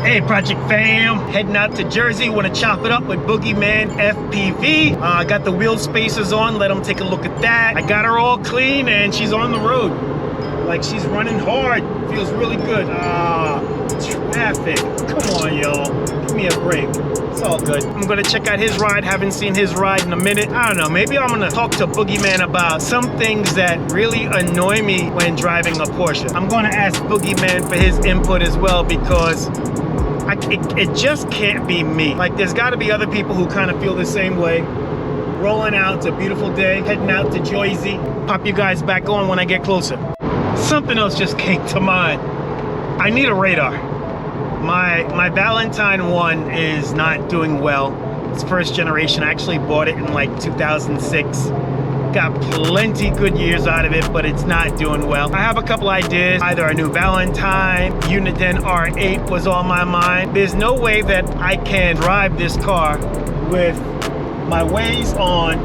Hey Project Fam, heading out to Jersey, want to chop it up with Boogeyman FPV. I got the wheel spacers on, let them take a look at that. I got her all clean and she's on the road. Like she's running hard, feels really good. Traffic, come on y'all, give me a break. It's all good. I'm gonna check out his ride, haven't seen his ride in a minute. I don't know, maybe I'm gonna talk to Boogeyman about some things that really annoy me when driving a Porsche. I'm gonna ask Boogeyman for his input as well because it just can't be me. Like there's gotta be other people who kind of feel the same way. Rolling out, it's a beautiful day, heading out to Jersey. Pop you guys back on when I get closer. Something else just came to mind. I need a radar. My Valentine one is not doing well. It's first generation. I actually bought it in like 2006. Got plenty good years out of it, but it's not doing well. I have a couple ideas. Either a new Valentine, Uniden R8 was on my mind. There's no way that I can drive this car with my Waze on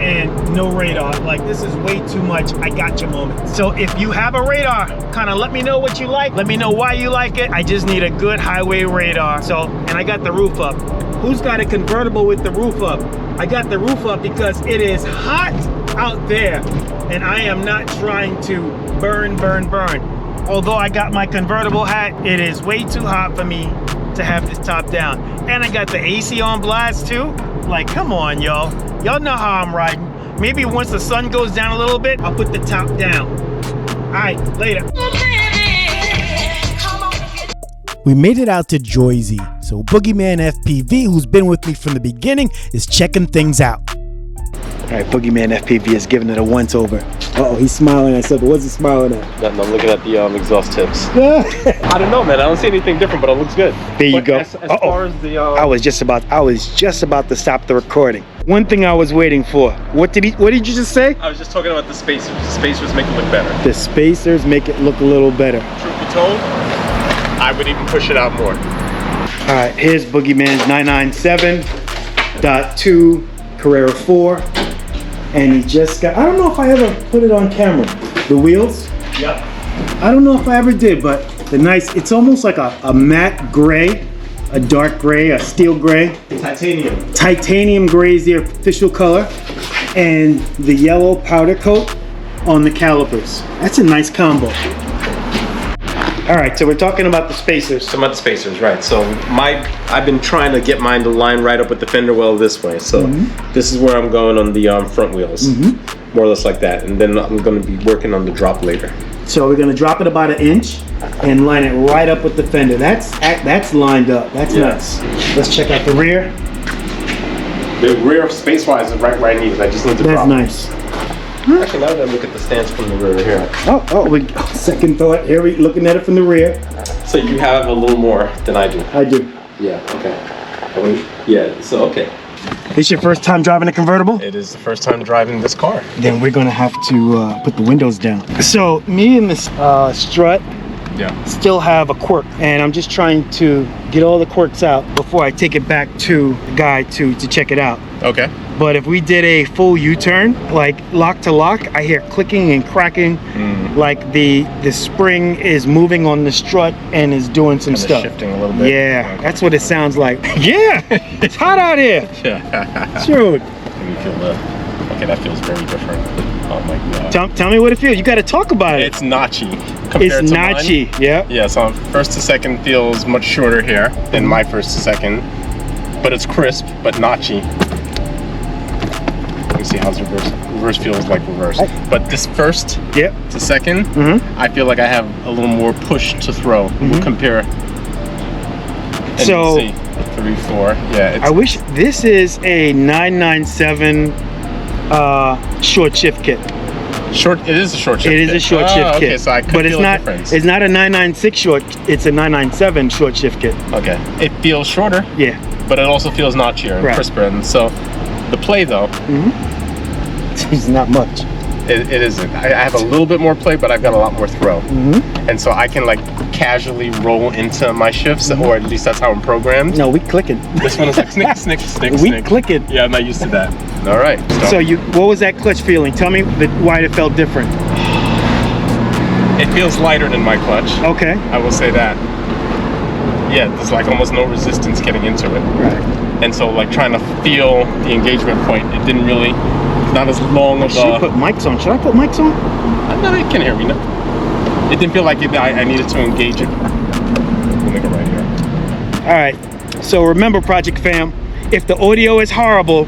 and no radar. Like this is way too much I gotcha moment. So if you have a radar, kind of let me know what you like. Let me know why you like it. I just need a good highway radar. So, and I got the roof up. Who's got a convertible with the roof up? I got the roof up because it is hot out there and I am not trying to burn. Although I got my convertible hat, it is way too hot for me to have this top down. And I got the AC on blast too. Like, come on, y'all. Y'all know how I'm riding. Maybe once the sun goes down a little bit, I'll put the top down. All right, later. We made it out to Jersey, so Boogeyman FPV, who's been with me from the beginning, is checking things out. All right, Boogeyman FPV is giving it a once-over. Uh-oh, he's smiling at something. What's he smiling at? Nothing, I'm looking at the exhaust tips. I don't know, man. I don't see anything different, but it looks good. There you go. As far as the I was just about to stop the recording. One thing I was waiting for. What did you just say? I was just talking about the spacers. The spacers make it look better. The spacers make it look a little better. Truth be told, I would even push it out more. All right, here's Boogeyman's 997.2 Carrera 4. And he just got, I don't know if I ever put it on camera. The wheels? Yep. I don't know if I ever did, but the nice, it's almost like a matte gray, a dark gray, a steel gray. Titanium. Titanium gray is the official color. And the yellow powder coat on the calipers. That's a nice combo. All right, so we're talking about the spacers. Some of the spacers, right. So I've been trying to get mine to line right up with the fender well this way. So this is where I'm going on the front wheels. More or less like that. And then I'm gonna be working on the drop later. So we're gonna drop it about 1 inch and line it right up with the fender. That's lined up, that's nice. Let's check out the rear. The rear space-wise is right where I need it. I just need to drop. That's nice. Actually, now that I look at the stance from the rear here. Second thought, here we looking at it from the rear. So you have a little more than I do. I do. Yeah, okay. Yeah, so okay. This your first time driving a convertible? It is the first time driving this car. Then we're gonna have to put the windows down. So me and this strut still have a quirk, and I'm just trying to get all the quirks out before I take it back to the guy to check it out. Okay. But if we did a full U-turn, like lock to lock, I hear clicking and cracking, like the spring is moving on the strut and is doing some stuff. Shifting a little bit. Yeah, okay. That's what it sounds like. Yeah, it's hot out here. Dude. Let me feel okay, that feels very different. Oh my god. Tell me what it feels. You got to talk about it. It's notchy. It's notchy, yeah. Yeah, so first to second feels much shorter here than my first to second, but it's crisp, but notchy. Let me see how's reverse. Reverse feels like reverse. But this first to second, I feel like I have a little more push to throw. We'll compare. And so, see, 3, 4, yeah. I wish this is a 997 short shift kit. It is a short shift kit. It is a short shift kit. Okay, so I could but feel a difference. It's not a 996 short, it's a 997 short shift kit. Okay. It feels shorter. Yeah. But it also feels notchier and crisper. And so the play though, it's not much. It isn't. I have a little bit more play, but I've got a lot more throw. And so I can like casually roll into my shifts, or at least that's how I'm programmed. No, we clicking. This one is like snick. We clicking. Yeah, I'm not used to that. All right. So what was that clutch feeling? Tell me why it felt different. It feels lighter than my clutch. Okay. I will say that. yeah, there's like almost no resistance getting into it. Right. And so like trying to feel the engagement point, it didn't really, not as long of Should put mics on. Should I put mics on? No, you can hear me now. It didn't feel like I needed to engage it. Let me go right here. All right. So remember, Project Fam, if the audio is horrible,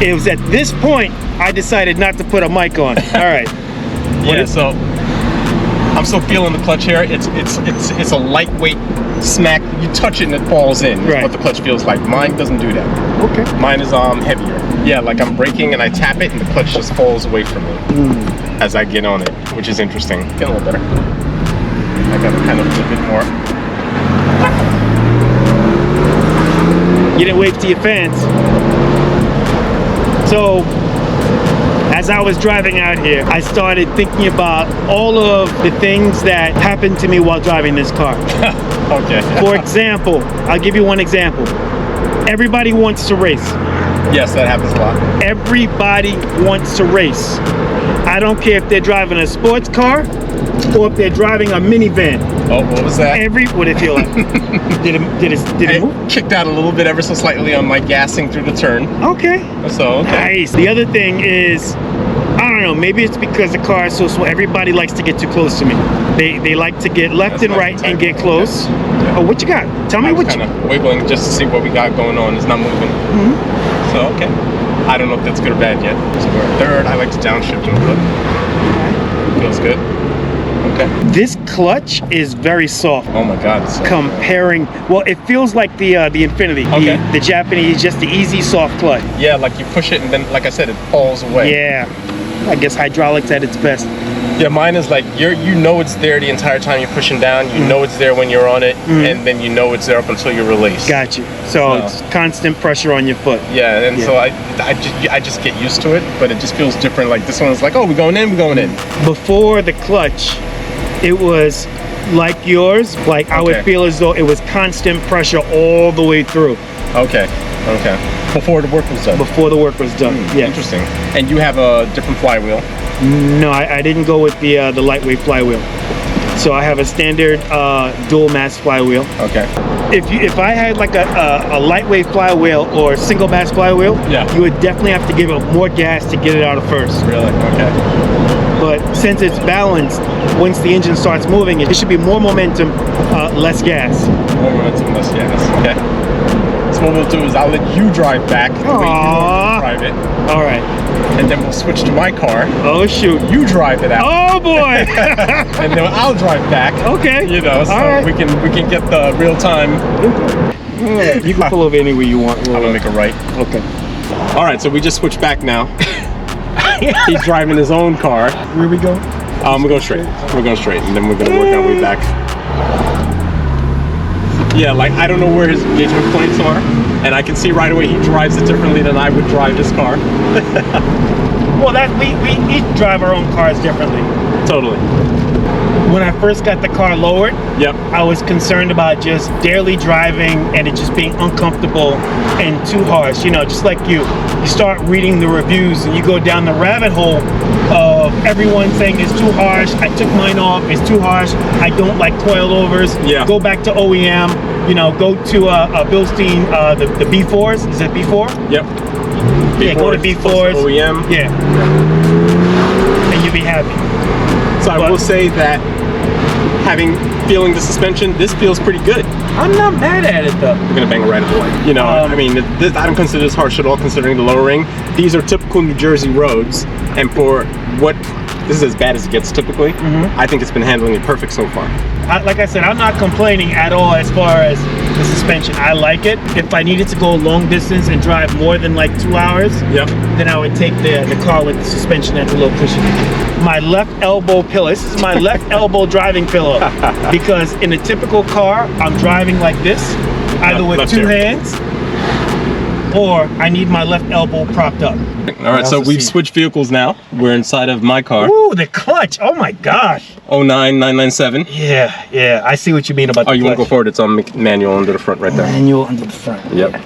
it was at this point I decided not to put a mic on. All right. Yeah, so I'm still feeling the clutch here. It's a lightweight smack. You touch it and it falls in. That's Right. what the clutch feels like. Mine doesn't do that. Okay. Mine is heavier. Yeah, like I'm braking and I tap it and the clutch just falls away from me as I get on it, which is interesting. Getting a little better. I gotta kind of do a bit more. You didn't wave to your fans. So, as I was driving out here, I started thinking about all of the things that happened to me while driving this car. Okay. For example, I'll give you one example. Everybody wants to race. Yes, that happens a lot. Everybody wants to race. I don't care if they're driving a sports car or if they're driving a minivan. Oh, what was that? What did it feel like? Did it move? It kicked out a little bit ever so slightly on my gassing through the turn. Okay. So, okay. Nice. The other thing is, I don't know, maybe it's because the car is so small. Everybody likes to get too close to me. They like to get left and right and get close. Yeah. Oh, what you got? Tell me I was what you... kind of wiggling just to see what we got going on. It's not moving. So, okay. I don't know if that's good or bad yet. So we're at third. I like to downshift a little bit. Feels good. Okay. This clutch is very soft. Oh my God. It's so Comparing, well, it feels like the Infinity, Okay. the Japanese, just the easy soft clutch. Yeah, like you push it and then, like I said, it falls away. Yeah, I guess hydraulics at its best. Yeah, mine is like you know it's there the entire time you're pushing down. You know it's there when you're on it, and then you know it's there up until you release. Got you. So it's constant pressure on your foot. Yeah, and so I just get used to it, but it just feels different. Like this one's like, oh, we're going in. Before the clutch, it was like yours. Like I would feel as though it was constant pressure all the way through. Okay. Before the work was done. Before the work was done. Yeah. Interesting. And you have a different flywheel. No, I didn't go with the lightweight flywheel. So I have a standard dual mass flywheel. Okay. If I had like a lightweight flywheel or single mass flywheel, you would definitely have to give it more gas to get it out of first. Really? Okay. But since it's balanced, once the engine starts moving, it should be more momentum, less gas. More momentum, less gas. Okay. So what we'll do is I'll let you drive back the way you normally drive it. All right. And then we'll switch to my car. Oh shoot. You drive it out. Oh boy. And then I'll drive back. Okay. You know, so we can get the real time. You can pull over anywhere you want. I'm gonna make a right. Okay. All right, so we just switched back now. He's driving his own car. Where we go? We're going straight. We're going straight, and then we're gonna work our way back. Yeah, like I don't know where his engagement points are, and I can see right away he drives it differently than I would drive this car. Well, we each drive our own cars differently. Totally. When I first got the car lowered, I was concerned about just daily driving and it just being uncomfortable and too harsh. You know, just like you start reading the reviews and you go down the rabbit hole of everyone saying it's too harsh. I took mine off, it's too harsh. I don't like coilovers. Go back to OEM. You know, go to Bilstein, the B4s. Is it B4? Yep. Yeah, go to B4s. OEM. Yeah. And you'll be happy. So I will say that feeling the suspension, this feels pretty good. I'm not mad at it though. We're gonna bang it right at the light. You know, I mean, I don't consider this harsh at all considering the lowering. These are typical New Jersey roads, and for what, this is as bad as it gets typically. I think it's been handling it perfect so far. Like I said, I'm not complaining at all as far as the suspension. I like it. If I needed to go long distance and drive more than like 2 hours, then I would take the car with the suspension that's a little cushion. My left elbow pillow, this is my left elbow driving pillow, because in a typical car, I'm driving like this, either with two hands, or I need my left elbow propped up. All right, so we've switched vehicles now. We're inside of my car. Ooh, the clutch, oh my gosh. 09997. Yeah, I see what you mean about the clutch. You want to go forward? It's on manual under the front right there. Manual under the front. Yep.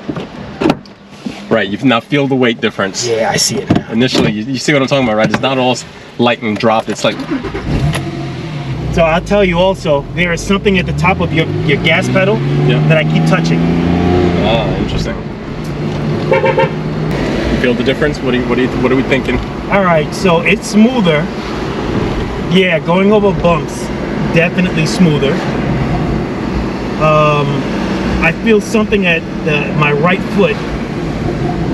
Right, you now feel the weight difference. Yeah, I see it now. Initially, you see what I'm talking about, right? It's not all light and drop. It's like So I'll tell you also, there is something at the top of your gas pedal that I keep touching. Ah, interesting. Feel the difference? What are we thinking? All right, so it's smoother. Yeah, going over bumps, definitely smoother. I feel something at my right foot.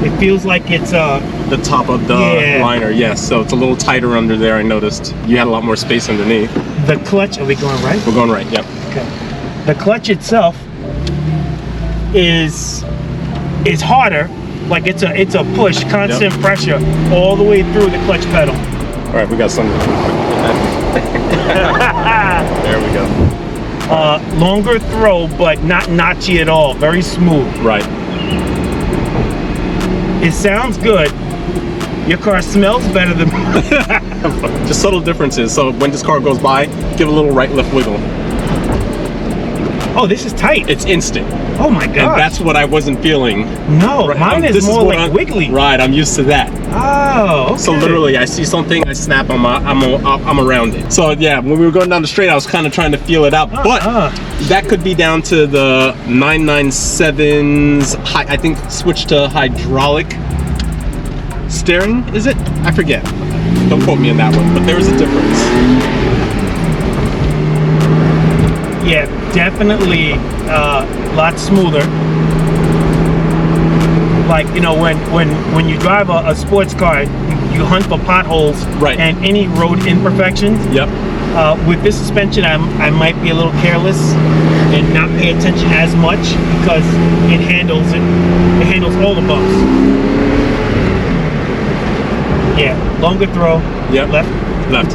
It feels like it's the top of the liner, yes. So it's a little tighter under there. I noticed you had a lot more space underneath. The clutch. Are we going right? We're going right. Yep. Okay. The clutch itself is harder. Like it's a push, constant pressure all the way through the clutch pedal. All right, we got something. There we go. Longer throw, but not notchy at all. Very smooth. Right. It sounds good. Your car smells better than Just subtle differences. So when this car goes by, give a little right left wiggle. Oh, this is tight. It's instant. Oh my god. And that's what I wasn't feeling. No, mine is more like wiggly. Right, I'm used to that. Oh, okay. So literally, I see something, I snap, I'm around it. So yeah, when we were going down the straight, I was kind of trying to feel it out, but that could be down to the 997's. I think switched to hydraulic steering. Is it? I forget. Don't quote me on that one, but there is a difference. Yeah, definitely a lot smoother. Like, you know, when you drive a sports car, you hunt for potholes and any road imperfections. Yep. With this suspension, I might be a little careless and not pay attention as much because it handles all the bumps. Yeah, longer throw. Yep. Left.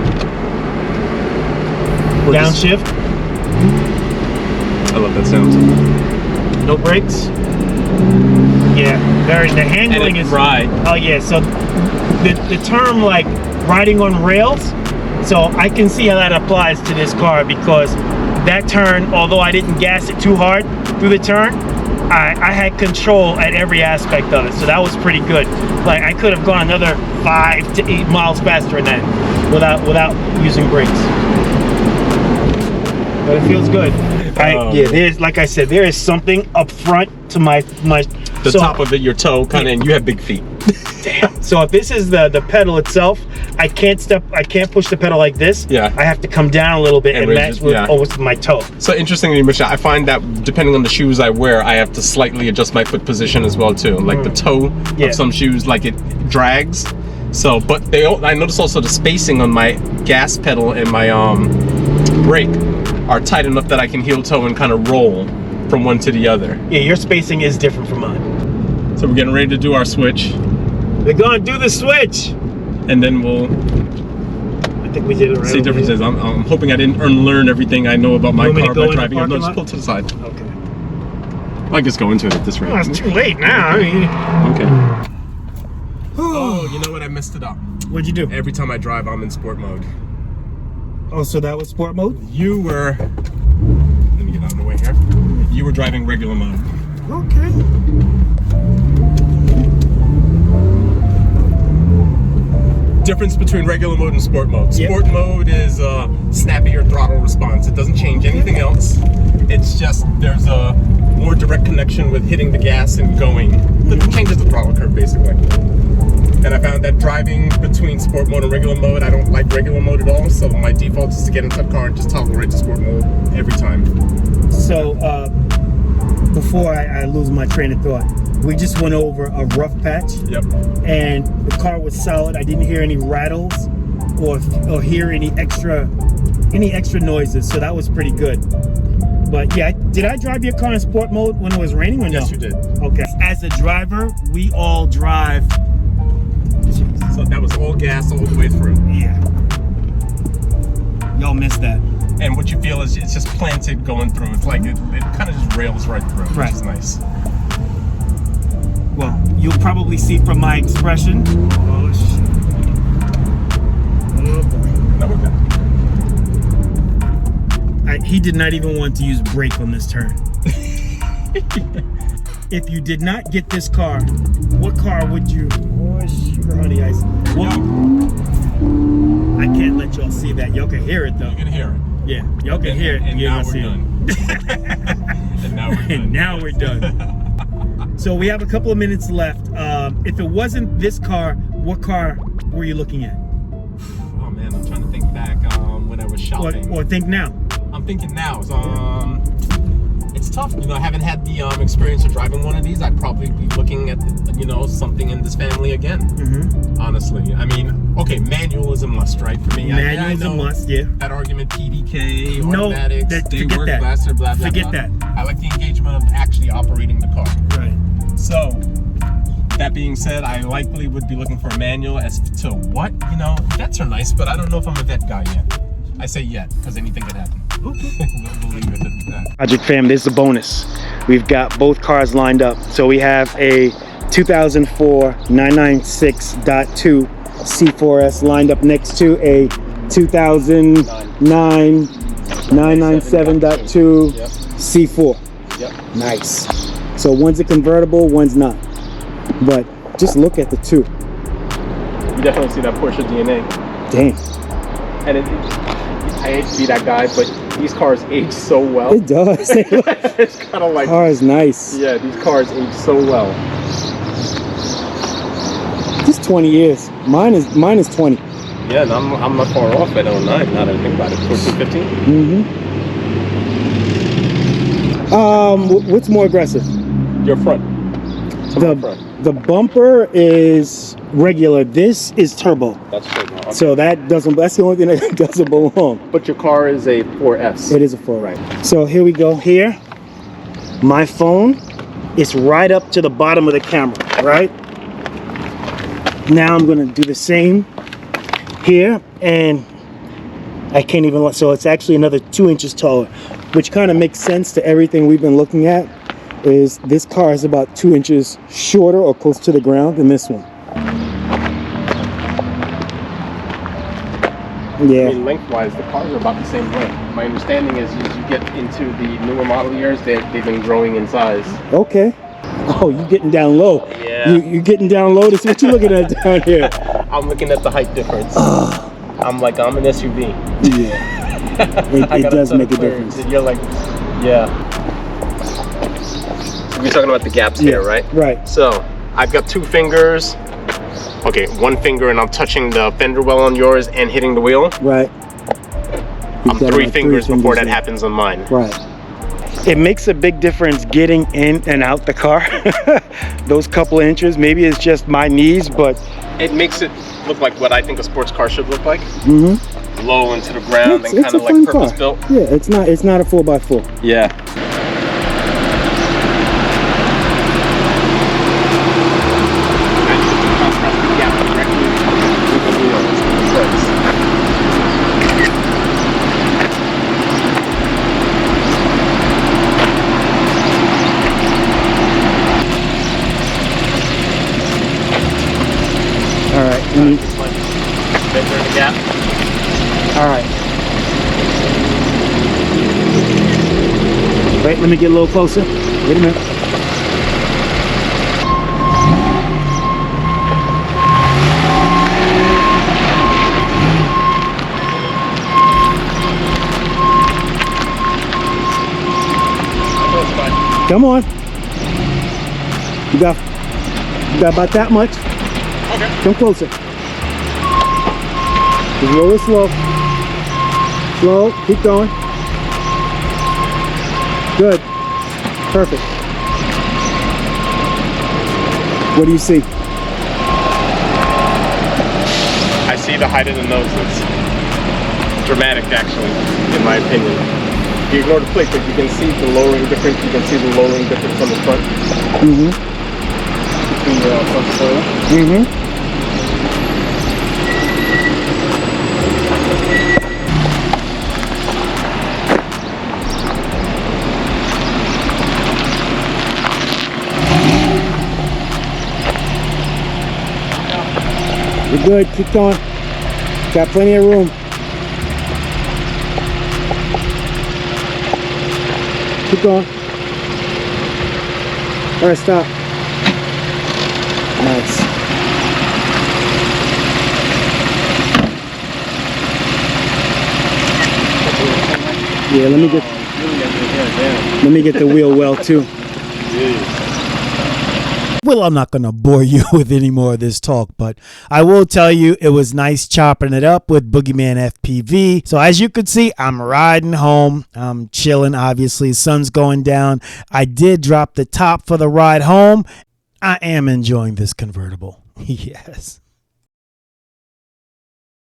We're Downshift. I love that sound. No brakes. Yeah, the handling is right. Oh yeah, so the term like riding on rails, so I can see how that applies to this car because that turn, although I didn't gas it too hard through the turn, I had control at every aspect of it, so that was pretty good. Like I could have gone another 5 to 8 miles faster than that without using brakes. But it feels good. Yeah, there's, like I said, there is something up front to my top of it, your toe, kind of, and you have big feet. Damn. So if this is the pedal itself, I can't push the pedal like this. Yeah. I have to come down a little bit and match with my toe. So interestingly, Michelle, I find that depending on the shoes I wear, I have to slightly adjust my foot position as well too. Like the toe of some shoes, like it drags. So, but I notice also the spacing on my gas pedal and my brake are tight enough that I can heel toe and kind of roll from one to the other. Yeah, your spacing is different from mine. So we're getting ready to do our switch. We're gonna do the switch, and then we'll. I think we did it right. See differences. I'm hoping I didn't unlearn everything I know about my car by driving. No, just pull to the side. Okay. I just go into it at this rate. Oh, it's too late now. Okay. Oh, you know what? I messed it up. What'd you do? Every time I drive, I'm in sport mode. Oh, so that was sport mode? You were. Let me get out of the way here. You were driving regular mode. Okay. Difference between regular mode and sport mode. Sport mode is snappier throttle response. It doesn't change anything else. It's just there's a more direct connection with hitting the gas and going. It changes the throttle curve basically. And I found that driving between sport mode and regular mode, I don't like regular mode at all. So my default is to get into the car and just toggle right to sport mode every time. So before I lose my train of thought, we just went over a rough patch. Yep. And the car was solid. I didn't hear any rattles or hear any extra noises. So that was pretty good. But yeah, did I drive your car in sport mode when it was raining or no? Yes, you did. Okay. As a driver, we all drive. So that was all gas all the way through. Yeah. Y'all missed that. And what you feel is it's just planted going through. It's like it kind of just rails right through, which is nice. Well, you'll probably see from my expression. Oh shit. Oh boy. No, we're good. He did not even want to use brake on this turn. If you did not get this car, what car would you? Oh, sugar honey ice. Well, I can't let y'all see that. Y'all can hear it though. You can hear it. Yeah, y'all can hear it. And You're now gonna we're see it. done. And now we're done. And now we're done. So we have a couple of minutes left. If it wasn't this car, what car were you looking at? Oh man, I'm trying to think back when I was shopping. Or think now. I'm thinking now. It's tough. You know, I haven't had the experience of driving one of these. I'd probably be looking at, you know, something in this family again. Honestly, I mean, okay, manual is a must, right? For me, Manual I is a know must, yeah. that argument, PDK, No, automatics, they forget work that. faster, blah, blah, Forget blah. that. I like the engagement of actually operating the car. Right. So, that being said, I likely would be looking for a manual. As to what, you know, vets are nice, but I don't know if I'm a vet guy yet. I say yet, because anything could happen. We'll leave it at that. Project fam, this is the bonus. We've got both cars lined up. So we have a 2004 996.2 C4S lined up next to a 2009 997.2 C4. Yep. Nice. So one's a convertible, one's not. But just look at the two. You definitely see that Porsche DNA. Damn. And I hate to be that guy, but these cars age so well. It does. It's kind of like, Car is nice. yeah, these cars age so well. Just 20 years. Mine is 20. Yeah, and I'm not far off at 09, now that I think about it. 14, 15? What's more aggressive? Your front. The bumper is regular. This is turbo. That's true. Okay. So that's the only thing that doesn't belong. But your car is a 4S. It is a 4, right? So here we go. Here, my phone is right up to the bottom of the camera, right? Now I'm gonna do the same here, and I can't even, so it's actually another 2 inches taller, which kind of makes sense to everything we've been looking at. Is this car is about 2 inches shorter or close to the ground than this one. Yeah. I mean, lengthwise, the cars are about the same length. My understanding is as you get into the newer model years, they've been growing in size. Okay. Oh, you getting down low. Yeah. You getting down low? This is what you looking at down here. I'm looking at the height difference. I'm like, I'm an SUV. Yeah. It does make a difference. And you're like, yeah. We're talking about the gaps here, right? Right. So, I've got 2 fingers. Okay, 1 finger and I'm touching the fender well on yours and hitting the wheel. Right. I'm 3 fingers before that happens on mine. Right. It makes a big difference getting in and out the car. Those couple of inches, maybe it's just my knees, but it makes it look like what I think a sports car should look like. Low into the ground and it's kind of a like fun purpose car. built. Yeah, it's not a 4x4. Yeah. All right. Finger in the gap. All right. Wait, let me get a little closer. Wait a minute. Come on. You got about that much? Okay. Come closer. Just roll it slow. Slow. Keep going. Good. Perfect. What do you see? I see the height of the nose. It's dramatic, actually, in my opinion. You ignore the plate, but you can see the lowering difference. You can see the lowering difference on the front. Between the front spoiler. You're good. Keep going. Got plenty of room. Keep going. All right, stop. Nice. Yeah, let me get the wheel well too. Well, I'm not going to bore you with any more of this talk, but I will tell you it was nice chopping it up with Boogeyman FPV. So as you can see, I'm riding home. I'm chilling, obviously. Sun's going down. I did drop the top for the ride home. I am enjoying this convertible. Yes.